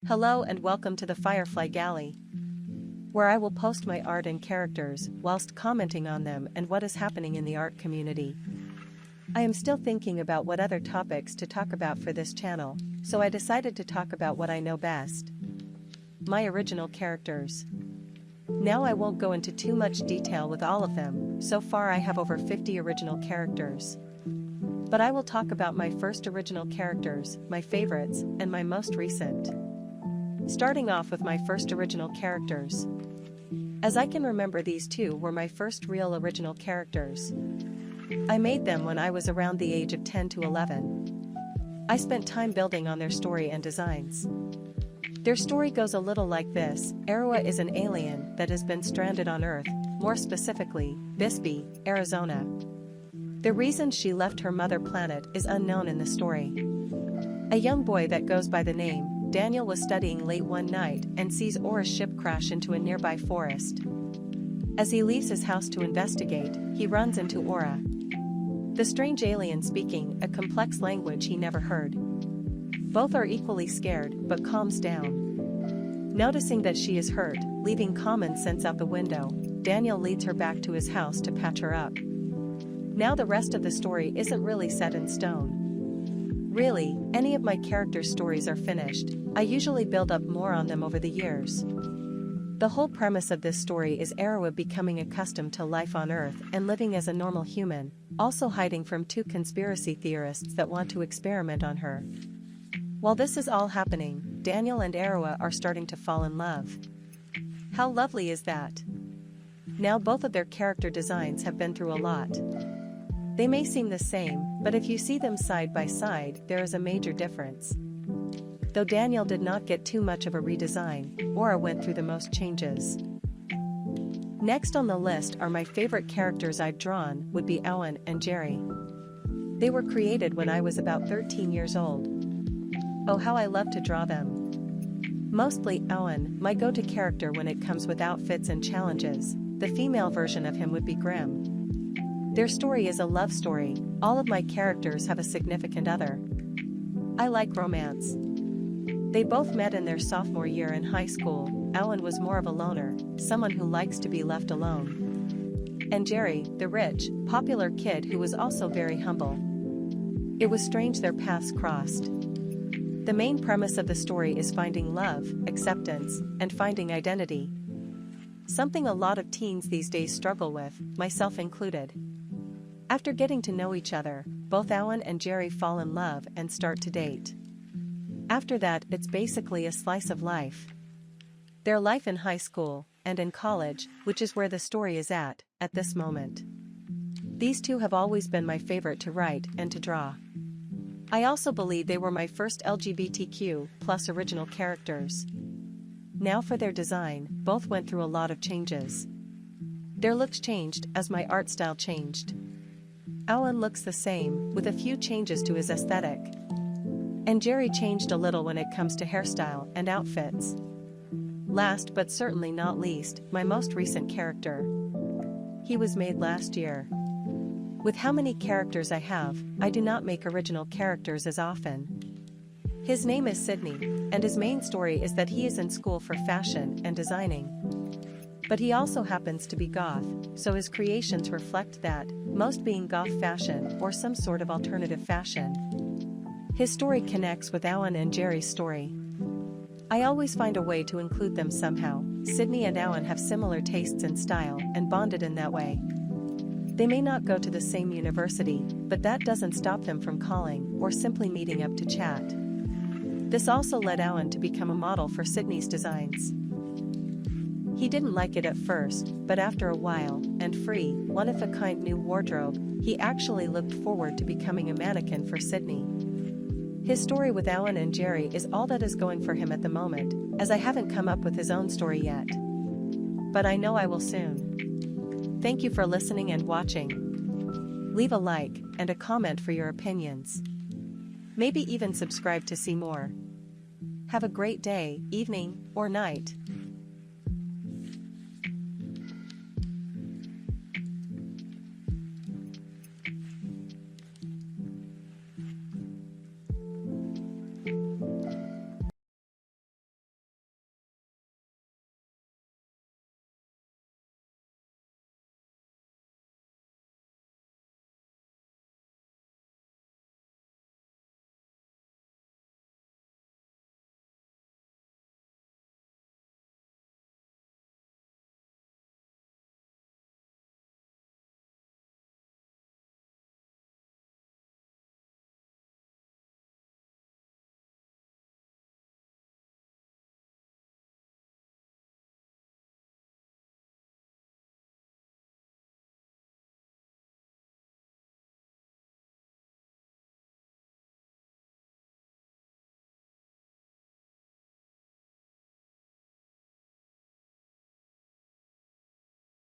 Hello and welcome to the Firefly Galley, where I will post my art and characters whilst commenting on them and what is happening in the art community. I am still thinking about what other topics to talk about for this channel, so I decided to talk about what I know best. My original characters. Now I won't go into too much detail with all of them. So far I have over 50 original characters. But I will talk about my first original characters, my favorites, and my most recent. Starting off with my first original characters. As I can remember, these two were my first real original characters. I made them when I was around the age of 10 to 11. I spent time building on their story and designs. Their story goes a little like this. Aroa is an alien that has been stranded on Earth, more specifically, Bisbee, Arizona. The reason she left her mother planet is unknown in the story. A young boy that goes by the name Daniel was studying late one night and sees Aura's ship crash into a nearby forest. As he leaves his house to investigate, he runs into Aura, the strange alien speaking a complex language he never heard. Both are equally scared but calms down. Noticing that she is hurt, leaving common sense out the window, Daniel leads her back to his house to patch her up. Now the rest of the story isn't really set in stone. Really, any of my characters' stories are finished. I usually build up more on them over the years. The whole premise of this story is Aroa becoming accustomed to life on Earth and living as a normal human, also hiding from two conspiracy theorists that want to experiment on her. While this is all happening, Daniel and Aroa are starting to fall in love. How lovely is that? Now both of their character designs have been through a lot. They may seem the same, but if you see them side by side, there is a major difference. Though Daniel did not get too much of a redesign, Aura went through the most changes. Next on the list are my favorite characters I've drawn would be Owen and Jerry. They were created when I was about 13 years old. Oh, how I love to draw them. Mostly Owen, my go-to character when it comes with outfits and challenges. The female version of him would be Grim. Their story is a love story. All of my characters have a significant other. I like romance. They both met in their sophomore year in high school. Owen was more of a loner, someone who likes to be left alone. And Jerry, the rich, popular kid who was also very humble. It was strange their paths crossed. The main premise of the story is finding love, acceptance, and finding identity. Something a lot of teens these days struggle with, myself included. After getting to know each other, both Owen and Jerry fall in love and start to date. After that, it's basically a slice of life. Their life in high school and in college, which is where the story is at this moment. These two have always been my favorite to write and to draw. I also believe they were my first LGBTQ+ original characters. Now for their design, both went through a lot of changes. Their looks changed as my art style changed. Owen looks the same, with a few changes to his aesthetic. And Jerry changed a little when it comes to hairstyle and outfits. Last but certainly not least, my most recent character. He was made last year. With how many characters I have, I do not make original characters as often. His name is Sydney, and his main story is that he is in school for fashion and designing. But he also happens to be goth, so his creations reflect that, most being goth fashion or some sort of alternative fashion. His story connects with Owen and Jerry's story. I always find a way to include them somehow. Sydney and Owen have similar tastes and style and bonded in that way. They may not go to the same university, but that doesn't stop them from calling or simply meeting up to chat. This also led Owen to become a model for Sydney's designs. He didn't like it at first, but after a while, and free, one-of-a-kind new wardrobe, he actually looked forward to becoming a mannequin for Sydney. His story with Owen and Jerry is all that is going for him at the moment, as I haven't come up with his own story yet. But I know I will soon. Thank you for listening and watching. Leave a like and a comment for your opinions. Maybe even subscribe to see more. Have a great day, evening, or night.